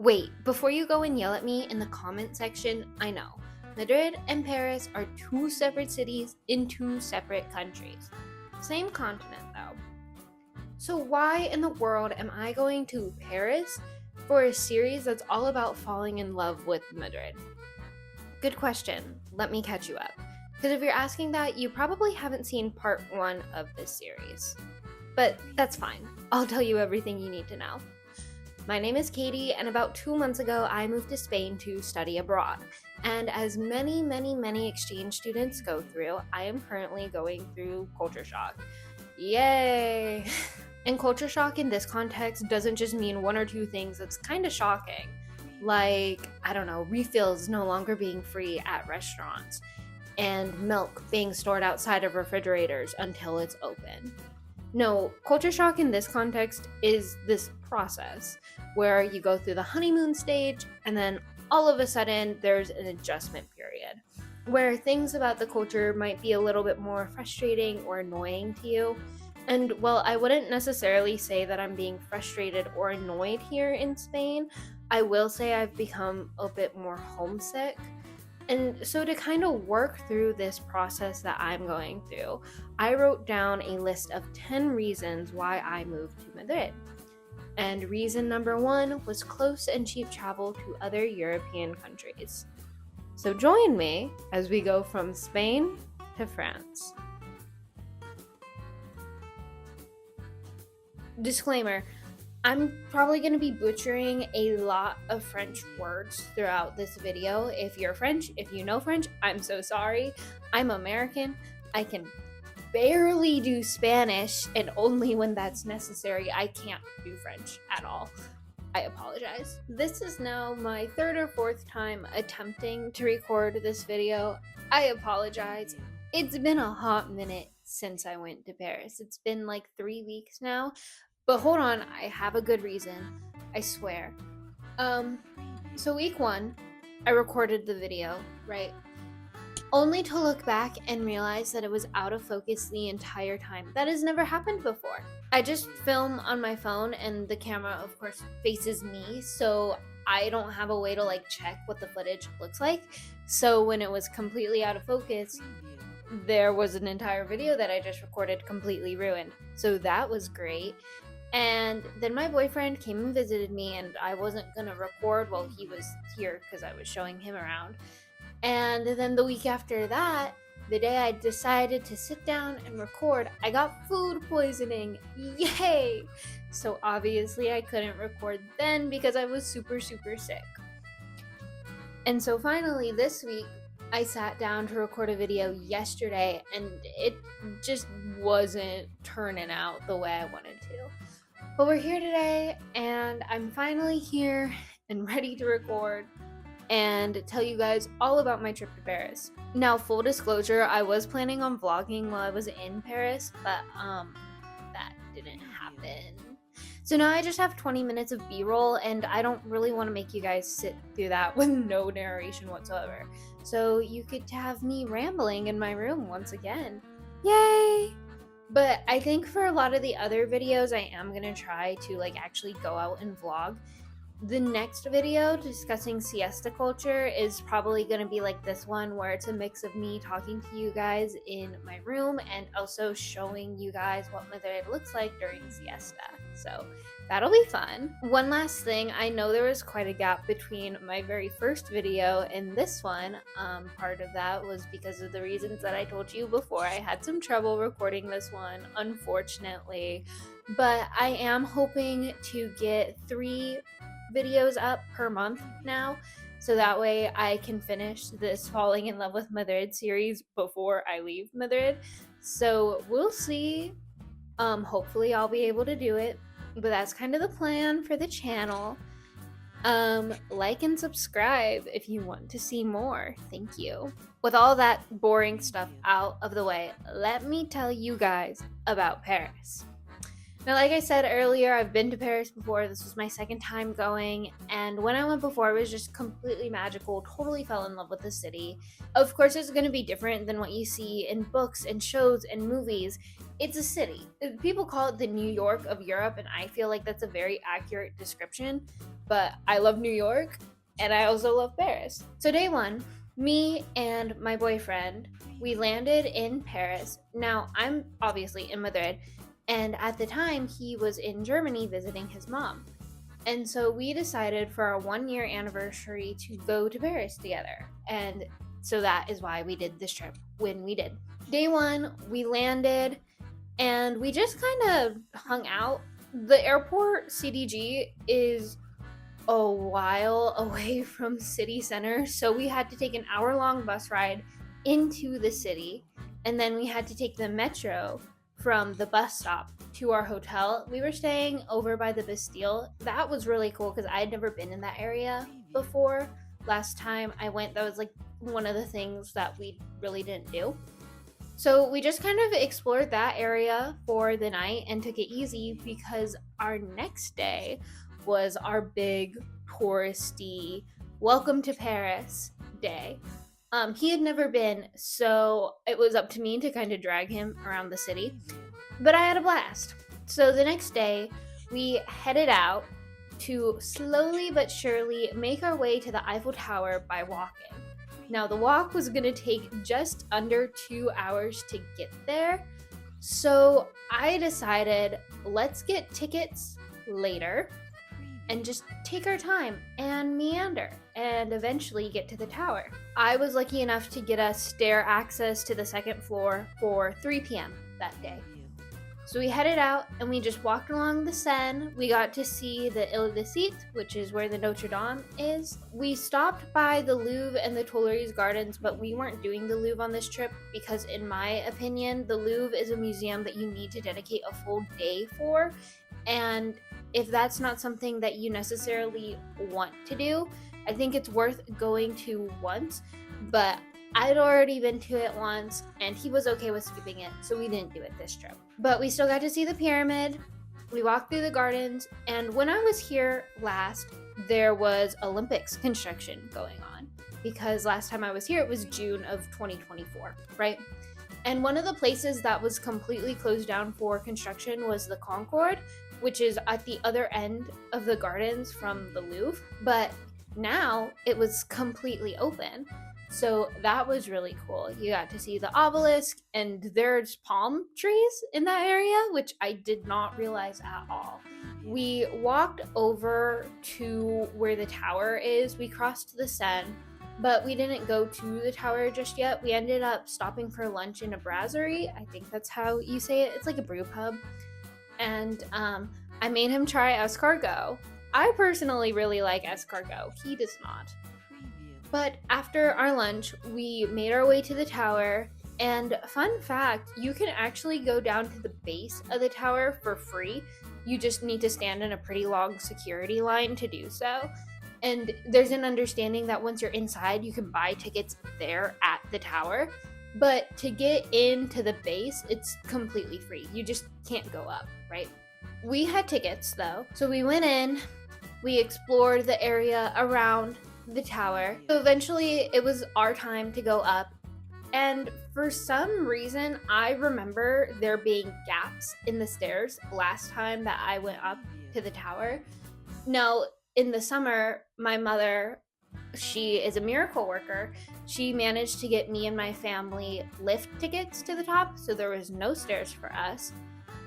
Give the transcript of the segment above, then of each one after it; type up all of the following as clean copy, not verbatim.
Wait, before you go and yell at me in the comment section, I know. Madrid and Paris are two separate cities in two separate countries. Same continent, though. So, why in the world am I going to Paris for a series that's all about falling in love with Madrid? Good question. Let me catch you up. Because if you're asking that, you probably haven't seen part 1 of this series. But that's fine. I'll tell you everything you need to know. My name is Katie, and about 2 months ago, I moved to Spain to study abroad. And as many exchange students go through, I am currently going through culture shock. Yay! And culture shock in this context doesn't just mean one or two things that's kind of shocking. Like, refills no longer being free at restaurants, and milk being stored outside of refrigerators until it's open. No, culture shock in this context is this process where you go through the honeymoon stage and then all of a sudden there's an adjustment period where things about the culture might be a little bit more frustrating or annoying to you. And while I wouldn't necessarily say that I'm being frustrated or annoyed here in Spain, I will say I've become a bit more homesick. And so to kind of work through this process that I'm going through, I wrote down a list of 10 reasons why I moved to Madrid. And reason number 1 was close and cheap travel to other European countries. So join me as we go from Spain to France. Disclaimer, I'm probably going to be butchering a lot of French words throughout this video. If you're French, if you know French, I'm so sorry. I'm American. I can barely do Spanish, and only when that's necessary. I can't do French at all. I apologize. This is now my 3rd or 4th time attempting to record this video. I apologize. It's been a hot minute since I went to Paris. It's been like 3 weeks now. But hold on, I have a good reason. I swear. So week 1, I recorded the video, right? Only to look back and realize that it was out of focus the entire time. That has never happened before. I just film on my phone and the camera, of course, faces me, so I don't have a way to check what the footage looks like. So when it was completely out of focus, there was an entire video that I just recorded completely ruined. So that was great. And then my boyfriend came and visited me, and I wasn't gonna record while he was here because I was showing him around. And then the week after that, the day I decided to sit down and record, I got food poisoning. Yay! So obviously I couldn't record then because I was super sick. And so finally this week, I sat down to record a video yesterday, and it just wasn't turning out the way I wanted to. But we're here today, and I'm finally here and ready to record and tell you guys all about my trip to Paris. Now, full disclosure, I was planning on vlogging while I was in Paris, but that didn't happen. So now I just have 20 minutes of B-roll, and I don't really want to make you guys sit through that with no narration whatsoever. So you get to have me rambling in my room once again. Yay! But I think for a lot of the other videos, I am going to try to actually go out and vlog. The next video discussing siesta culture is probably going to be like this one, where it's a mix of me talking to you guys in my room and also showing you guys what Madrid looks like during siesta. So that'll be fun. One last thing, I know there was quite a gap between my very first video and this one. Part of that was because of the reasons that I told you before. I had some trouble recording this one, unfortunately. But I am hoping to get 3 videos up per month now, so that way I can finish this Falling in Love with Madrid series before I leave Madrid. So we'll see. Hopefully I'll be able to do it, but that's kind of the plan for the channel. Like and subscribe if you want to see more. Thank you. With all that boring stuff out of the way, let me tell you guys about Paris. Now, like I said earlier, I've been to Paris before. This was my 2nd time going, and when I went before, it was just completely magical. Totally fell in love with the city. Of course, it's going to be different than what you see in books and shows and movies. It's a city. People call it the New York of Europe, and I feel like that's a very accurate description. but I love New York and I also love Paris. So day one, me and my boyfriend, we landed in Paris. Now I'm obviously in Madrid, and at the time he was in Germany visiting his mom. And so we decided for our 1 year anniversary to go to Paris together. And so that is why we did this trip when we did. Day one, we landed and we just kind of hung out. The airport, CDG, is a while away from city center, so we had to take an hour-long bus ride into the city, and then we had to take the metro from the bus stop to our hotel. We were staying over by the Bastille. That was really cool because I had never been in that area before. Last time I went, that was like one of the things that we really didn't do. So we just kind of explored that area for the night and took it easy because our next day was our big touristy welcome to Paris day. He had never been, so it was up to me to kind of drag him around the city, but I had a blast. So the next day we headed out to slowly but surely make our way to the Eiffel Tower by walking. Now the walk was going to take just under 2 hours to get there, so I decided let's get tickets later and just take our time and meander and eventually get to the tower. I was lucky enough to get us stair access to the second floor for 3 p.m. that day. So we headed out and we just walked along the Seine. We got to see the Ile-de-Cite, which is where the Notre Dame is. We stopped by the Louvre and the Tuileries Gardens, but we weren't doing the Louvre on this trip because, in my opinion, the Louvre is a museum that you need to dedicate a full day for. And if that's not something that you necessarily want to do, I think it's worth going to once. But I'd already been to it once, and he was okay with skipping it, so we didn't do it this trip. But we still got to see the pyramid. We walked through the gardens, and when I was here last, there was Olympics construction going on, because last time I was here, it was June of 2024, right? And one of the places that was completely closed down for construction was the Concorde, which is at the other end of the gardens from the Louvre, but now it was completely open. So that was really cool. You got to see the obelisk, and there's palm trees in that area, which I did not realize at all. We walked over to where the tower is. We crossed the Seine, but we didn't go to the tower just yet. We ended up stopping for lunch in a brasserie. I think that's how you say it. It's like a brew pub. And I made him try escargot. I personally really like escargot. He does not. But after our lunch, we made our way to the tower, and fun fact, you can actually go down to the base of the tower for free. You just need to stand in a pretty long security line to do so. And there's an understanding that once you're inside, you can buy tickets there at the tower. But to get into the base, it's completely free. You just can't go up, right? We had tickets though, so we went in, we explored the area around the tower. So eventually it was our time to go up, and for some reason I remember there being gaps in the stairs last time that I went up to the tower. Now in the summer, my mother, she is a miracle worker. She managed to get me and my family lift tickets to the top, so there was no stairs for us.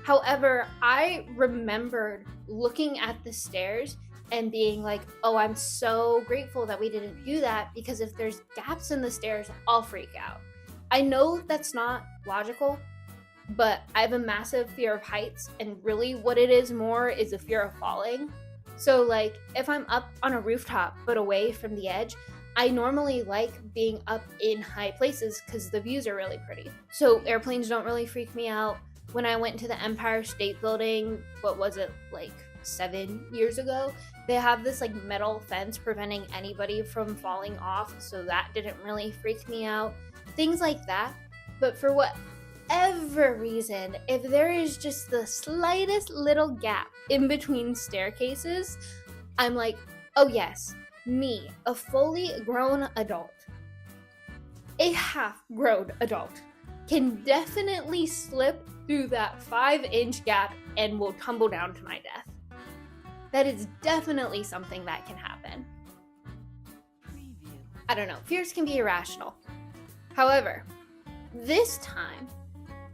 However, I remembered looking at the stairs and being like, oh, I'm so grateful that we didn't do that, because if there's gaps in the stairs, I'll freak out. I know that's not logical, but I have a massive fear of heights, and really what it is more is a fear of falling. So like, if I'm up on a rooftop but away from the edge, I normally like being up in high places because the views are really pretty. So airplanes don't really freak me out. When I went to the Empire State Building, what was it, like 7 years ago, they have this like metal fence preventing anybody from falling off, so that didn't really freak me out. Things like that. But for whatever reason, if there is just the slightest little gap in between staircases, I'm like, oh yes, me, a fully grown adult, a half-grown adult, can definitely slip through that 5-inch gap and will tumble down to my death. that is definitely something that can happen. I don't know, fears can be irrational. However, this time,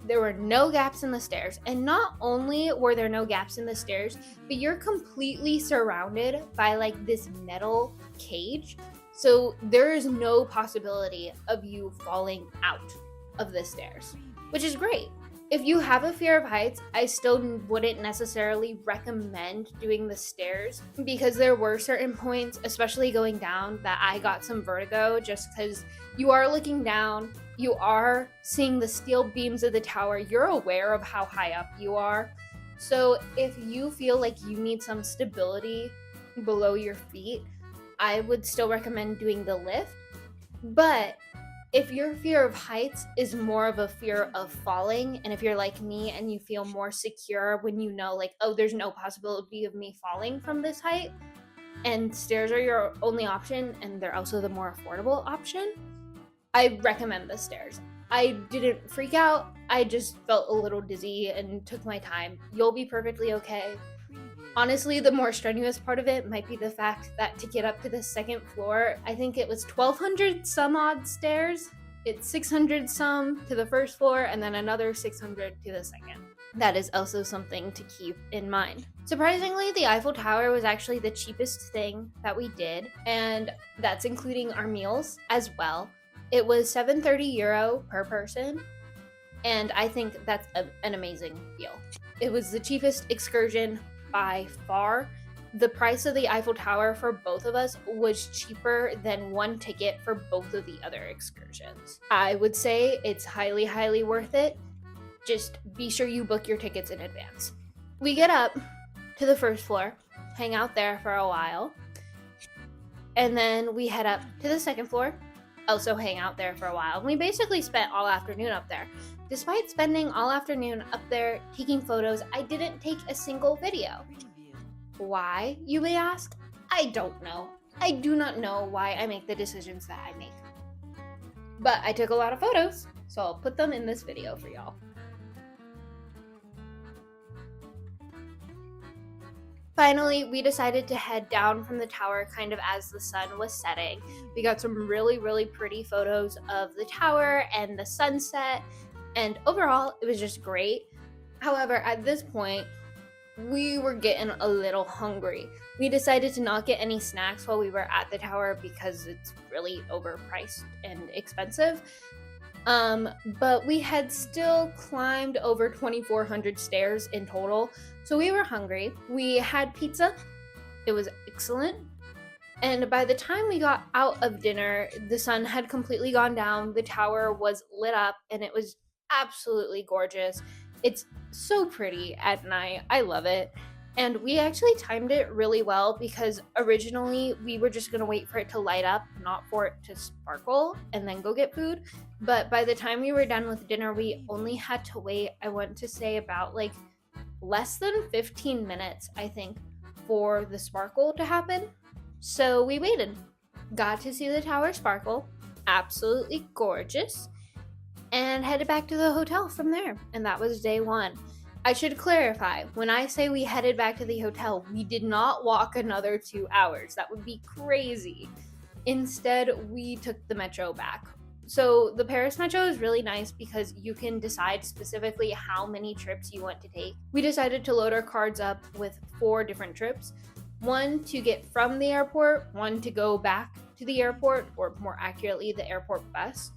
there were no gaps in the stairs. And not only were there no gaps in the stairs, but you're completely surrounded by like this metal cage. So there is no possibility of you falling out of the stairs, which is great. If you have a fear of heights, I still wouldn't necessarily recommend doing the stairs because there were certain points, especially going down, that I got some vertigo just because you are looking down, you are seeing the steel beams of the tower, you're aware of how high up you are. So if you feel like you need some stability below your feet, I would still recommend doing the lift. But if your fear of heights is more of a fear of falling, and if you're like me and you feel more secure when you know, like, oh, there's no possibility of me falling from this height, and stairs are your only option, and they're also the more affordable option, I recommend the stairs. I didn't freak out, I just felt a little dizzy and took my time. You'll be perfectly okay. Honestly, the more strenuous part of it might be the fact that to get up to the second floor, I think it was 1,200 some odd stairs. It's 600 some to the first floor and then another 600 to the second. That is also something to keep in mind. Surprisingly, the Eiffel Tower was actually the cheapest thing that we did, and that's including our meals as well. It was €730 per person, and I think that's an amazing deal. It was the cheapest excursion by far. The price of the Eiffel Tower for both of us was cheaper than one ticket for both of the other excursions. I would say it's highly, highly worth it. Just be sure you book your tickets in advance. We get up to the first floor, hang out there for a while, and then we head up to the second floor, also hang out there for a while. We basically spent all afternoon up there. Despite spending all afternoon up there taking photos, I didn't take a single video. Why, you may ask? I don't know. I do not know why I make the decisions that I make. But I took a lot of photos, so I'll put them in this video for y'all. Finally, we decided to head down from the tower kind of as the sun was setting. We got some really, really pretty photos of the tower and the sunset, and overall, it was just great. However, at this point, we were getting a little hungry. We decided to not get any snacks while we were at the tower because it's really overpriced and expensive. But we had still climbed over 2,400 stairs in total, so we were hungry. We had pizza. It was excellent. And by the time we got out of dinner, the sun had completely gone down, the tower was lit up, and it was absolutely gorgeous. It's so pretty at night. I love it. And we actually timed it really well because originally we were just going to wait for it to light up, not for it to sparkle, and then go get food. But by the time we were done with dinner, we only had to wait, I want to say, about like less than 15 minutes, I think, for the sparkle to happen. So we waited. Got to see the tower sparkle. Absolutely gorgeous. And headed back to the hotel from there. And that was day one. I should clarify, when I say we headed back to the hotel, we did not walk another 2 hours. That would be crazy. Instead, we took the metro back. So the Paris Metro is really nice because you can decide specifically how many trips you want to take. We decided to load our cards up with 4 different trips. 1 to get from the airport, 1 to go back to the airport, or more accurately, the airport bus,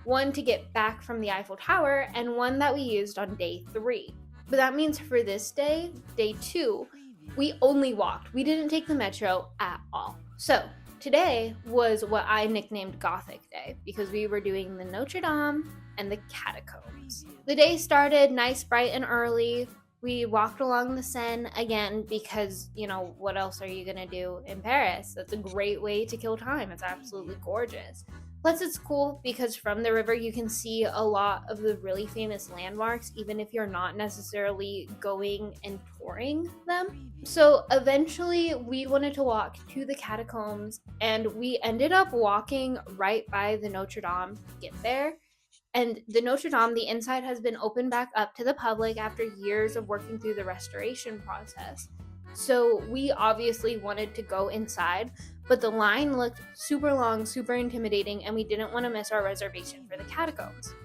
1 to get back from the Eiffel Tower, and 1 that we used on day 3. But that means for this day, day 2, we only walked. We didn't take the metro at all. So today was what I nicknamed Gothic Day because we were doing the Notre Dame and the catacombs. The day started nice, bright, and early. We walked along the Seine again because, you know, what else are you going to do in Paris? That's a great way to kill time. It's absolutely gorgeous. Plus, it's cool because from the river you can see a lot of the really famous landmarks, even if you're not necessarily going and touring them. So eventually we wanted to walk to the catacombs, and we ended up walking right by the Notre Dame to get there. And the Notre Dame, the inside has been opened back up to the public after years of working through the restoration process. So we obviously wanted to go inside, but the line looked super long, super intimidating, and we didn't want to miss our reservation for the catacombs.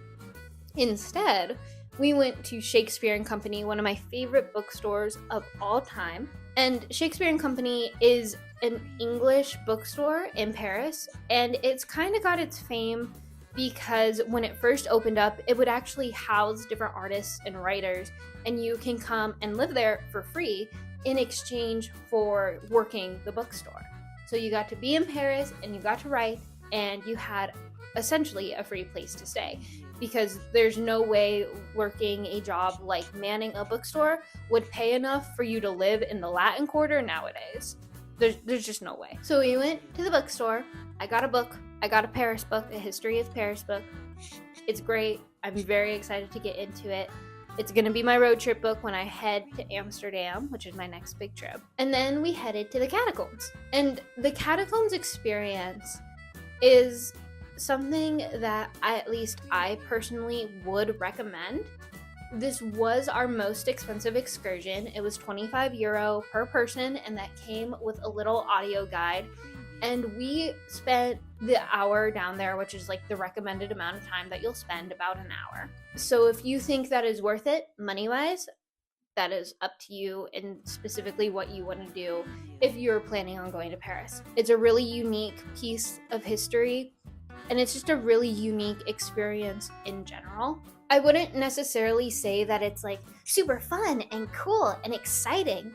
Instead, we went to Shakespeare and Company, one of my favorite bookstores of all time. And Shakespeare and Company is an English bookstore in Paris, and it's kind of got its fame because when it first opened up, it would actually house different artists and writers, and you can come and live there for free in exchange for working the bookstore. So you got to be in Paris and you got to write, and you had essentially a free place to stay, because there's no way working a job like manning a bookstore would pay enough for you to live in the Latin Quarter nowadays. There's just no way. So we went to the bookstore. I got a book. I got a Paris book, a History of Paris book. It's great. I'm very excited to get into it. It's going to be my road trip book when I head to Amsterdam, which is my next big trip. And then we headed to the catacombs. And the catacombs experience is something that at least I personally would recommend. This was our most expensive excursion. It was €25 per person, and that came with a little audio guide. And we spent the hour down there, which is like the recommended amount of time that you'll spend, about an hour. So if you think that is worth it, money-wise, that is up to you and specifically what you want to do if you're planning on going to Paris. It's a really unique piece of history, and it's just a really unique experience in general. I wouldn't necessarily say that it's like super fun and cool and exciting,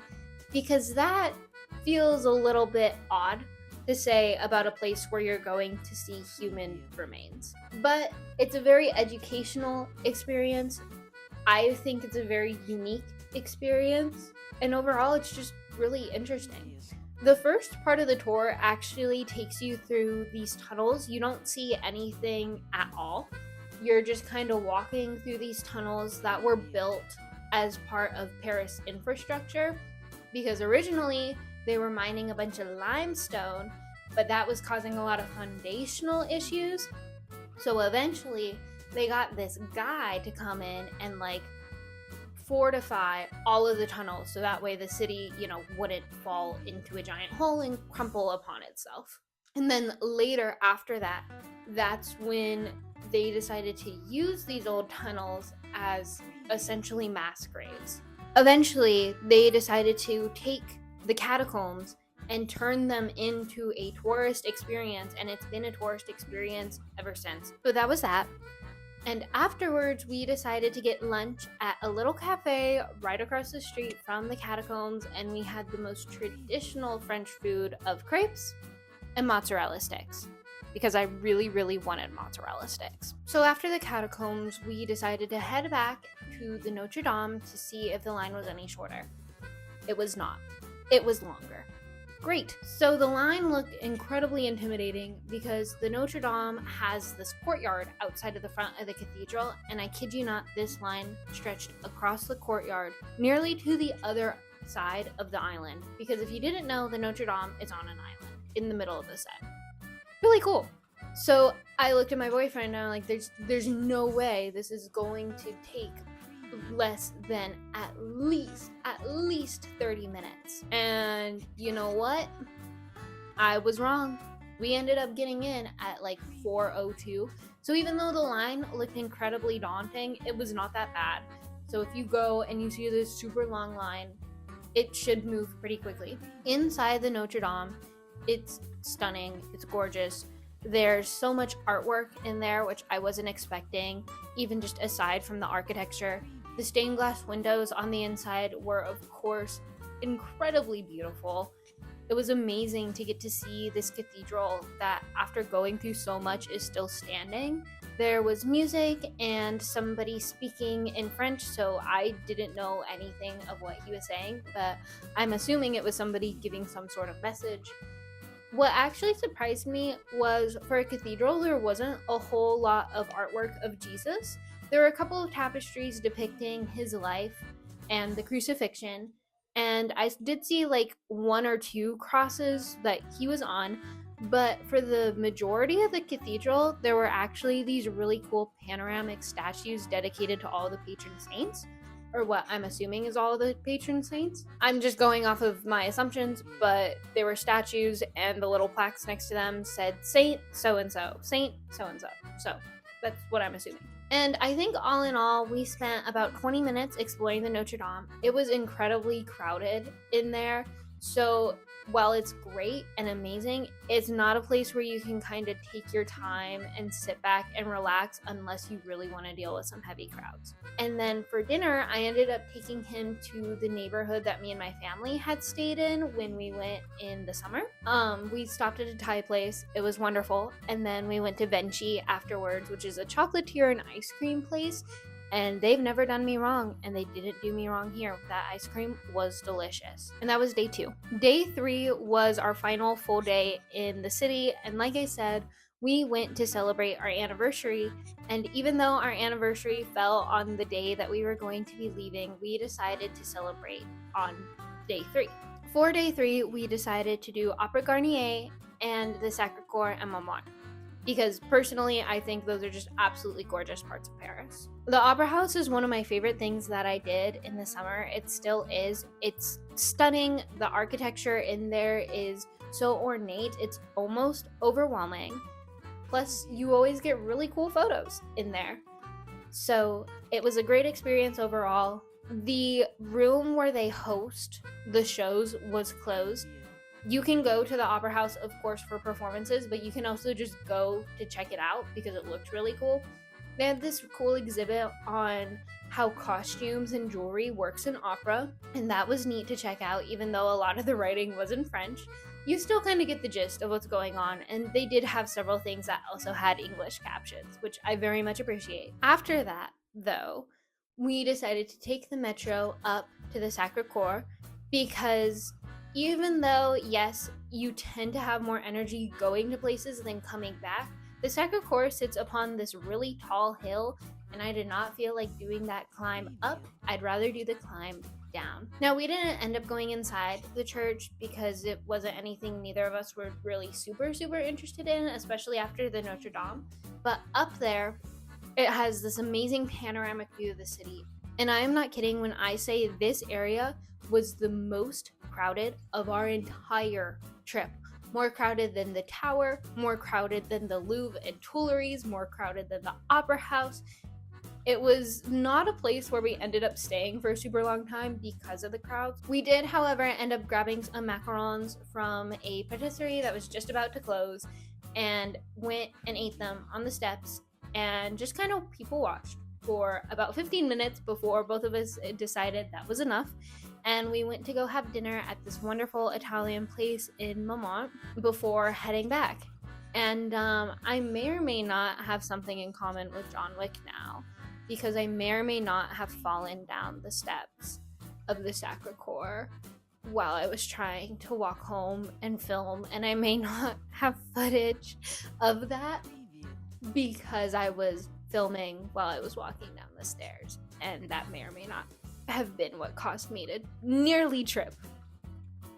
because that feels a little bit odd to say about a place where you're going to see human remains. But it's a very educational experience. I think it's a very unique experience, and overall it's just really interesting. The first part of the tour actually takes you through these tunnels. You don't see anything at all. You're just kind of walking through these tunnels that were built as part of Paris infrastructure, because originally they were mining a bunch of limestone, but that was causing a lot of foundational issues. So eventually they got this guy to come in and like fortify all of the tunnels, so that way the city, wouldn't fall into a giant hole and crumple upon itself. And then later after that, that's when they decided to use these old tunnels as essentially mass graves. Eventually, they decided to take the catacombs and turn them into a tourist experience, and it's been a tourist experience ever since. So that was that. And afterwards, we decided to get lunch at a little cafe right across the street from the catacombs, and we had the most traditional French food of crepes and mozzarella sticks, because I really, really wanted mozzarella sticks. So after the catacombs, we decided to head back to the Notre Dame to see if the line was any shorter. It was not. It was longer. Great. So the line looked incredibly intimidating because the Notre Dame has this courtyard outside of the front of the cathedral, and I kid you not, this line stretched across the courtyard nearly to the other side of the island, because if you didn't know, the Notre Dame is on an island in the middle of the set. Really cool. So I looked at my boyfriend and I'm like, there's no way this is going to take less than at least 30 minutes. And you know what? I was wrong. We ended up getting in at like 4:02. So even though the line looked incredibly daunting, it was not that bad. So if you go and you see this super long line, it should move pretty quickly. Inside the Notre Dame, it's stunning. It's gorgeous. There's so much artwork in there, which I wasn't expecting, even just aside from the architecture. The stained glass windows on the inside were, of course, incredibly beautiful. It was amazing to get to see this cathedral that, after going through so much, is still standing. There was music and somebody speaking in French, so I didn't know anything of what he was saying, but I'm assuming it was somebody giving some sort of message. What actually surprised me was, for a cathedral, there wasn't a whole lot of artwork of Jesus. There were a couple of tapestries depicting his life and the crucifixion, and I did see like one or two crosses that he was on, but for the majority of the cathedral, there were actually these really cool panoramic statues dedicated to all the patron saints or what I'm assuming is all the patron saints. I'm just going off of my assumptions, but there were statues and the little plaques next to them said Saint so-and-so, Saint so-and-so. So that's what I'm assuming. And I think all in all, we spent about 20 minutes exploring the Notre Dame. It was incredibly crowded in there. So while it's great and amazing, it's not a place where you can kind of take your time and sit back and relax unless you really want to deal with some heavy crowds. And then for dinner, I ended up taking him to the neighborhood that me and my family had stayed in when we went in the summer. We stopped at a Thai place. It was wonderful. And then we went to Venchi afterwards, which is a chocolatier and ice cream place. And they've never done me wrong, and they didn't do me wrong here. That ice cream was delicious. And that was day 2. Day 3 was our final full day in the city, and like I said, we went to celebrate our anniversary, and even though our anniversary fell on the day that we were going to be leaving, we decided to celebrate on day 3. For day 3, we decided to do Opera Garnier and the Sacré-Cœur and Montmartre, because personally, I think those are just absolutely gorgeous parts of Paris. The Opera House is one of my favorite things that I did in the summer. It still is. It's stunning. The architecture in there is so ornate. It's almost overwhelming. Plus, you always get really cool photos in there. So it was a great experience overall. The room where they host the shows was closed. You can go to the Opera House, of course, for performances, but you can also just go to check it out because it looked really cool. They had this cool exhibit on how costumes and jewelry works in opera, and that was neat to check out, even though a lot of the writing was in French. You still kind of get the gist of what's going on, and they did have several things that also had English captions, which I very much appreciate. After that, though, we decided to take the metro up to the Sacré-Cœur because even though, yes, you tend to have more energy going to places than coming back, the Sacré-Cœur sits upon this really tall hill, and I did not feel like doing that climb up. I'd rather do the climb down. Now, we didn't end up going inside the church because it wasn't anything neither of us were really super interested in, especially after the Notre Dame. But up there, it has this amazing panoramic view of the city. And I am not kidding when I say this area was the most crowded of our entire trip. More crowded than the Tower, more crowded than the Louvre and Tuileries, more crowded than the Opera House. It was not a place where we ended up staying for a super long time because of the crowds. We did, however, end up grabbing some macarons from a patisserie that was just about to close and went and ate them on the steps and just kind of people watched for about 15 minutes before both of us decided that was enough. And we went to go have dinner at this wonderful Italian place in Montmartre before heading back. And I may or may not have something in common with John Wick now, because I may or may not have fallen down the steps of the Sacré-Cœur while I was trying to walk home and film, and I may not have footage of that because I was filming while I was walking down the stairs, and that may or may not have been what caused me to nearly trip.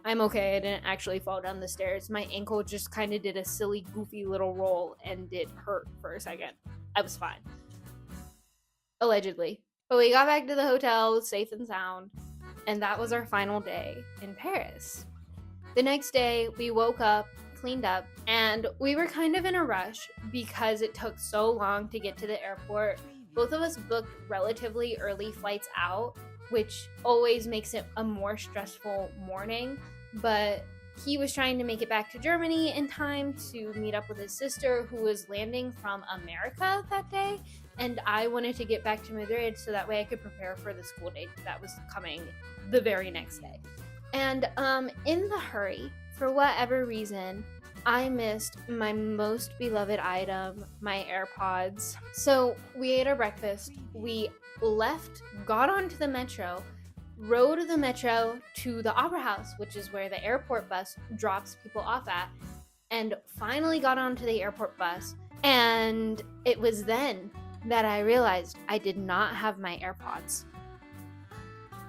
I'm okay, I didn't actually fall down the stairs. My ankle just kind of did a silly, goofy little roll and it hurt for a second. I was fine. Allegedly. But we got back to the hotel safe and sound, and that was our final day in Paris. The next day, we woke up, cleaned up, and we were kind of in a rush because it took so long to get to the airport. Both of us booked relatively early flights out, which always makes it a more stressful morning, but he was trying to make it back to Germany in time to meet up with his sister who was landing from America that day, and I wanted to get back to Madrid so that way I could prepare for the school day that was coming the very next day. And in the hurry, for whatever reason, I missed my most beloved item, my AirPods. So we ate our breakfast, we left, got onto the metro, rode the metro to the Opera House, which is where the airport bus drops people off at, and finally got onto the airport bus. And it was then that I realized I did not have my AirPods.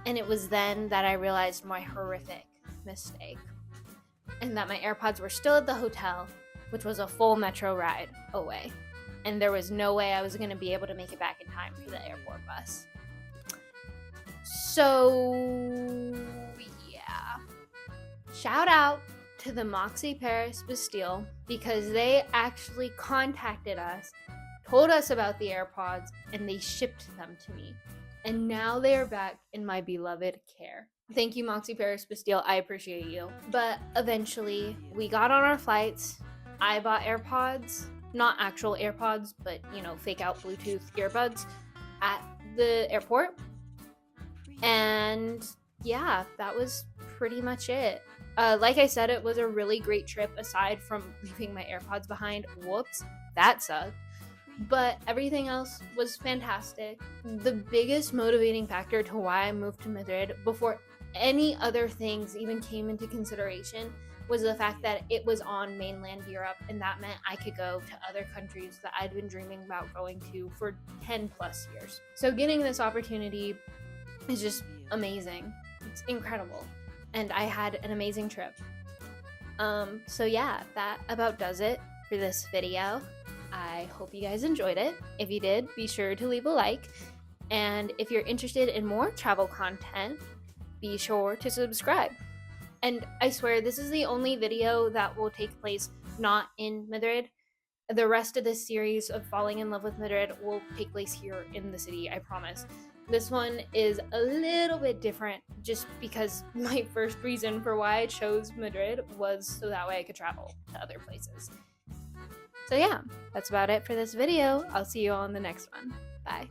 And it was then that I realized my horrific mistake, and that my AirPods were still at the hotel, which was a full metro ride away. And there was no way I was going to be able to make it back in time for the airport bus. So, yeah. Shout out to the Moxie Paris Bastille because they actually contacted us, told us about the AirPods, and they shipped them to me. And now they are back in my beloved care. Thank you, Moxie Paris Bastille. I appreciate you. But eventually, we got on our flights. I bought AirPods, not actual AirPods, but fake out Bluetooth earbuds at the airport. And yeah, that was pretty much it. Like I said, it was a really great trip aside from leaving my AirPods behind. Whoops, that sucked. But everything else was fantastic. The biggest motivating factor to why I moved to Madrid before any other things even came into consideration was the fact that it was on mainland Europe, and that meant I could go to other countries that I'd been dreaming about going to for 10 plus years. So getting this opportunity is just amazing. It's incredible. And I had an amazing trip. So yeah, that about does it for this video. I hope you guys enjoyed it. If you did, be sure to leave a like. And if you're interested in more travel content, be sure to subscribe. And I swear, this is the only video that will take place not in Madrid. The rest of this series of Falling in Love with Madrid will take place here in the city, I promise. This one is a little bit different just because my first reason for why I chose Madrid was so that way I could travel to other places. So yeah, that's about it for this video. I'll see you all in the next one. Bye.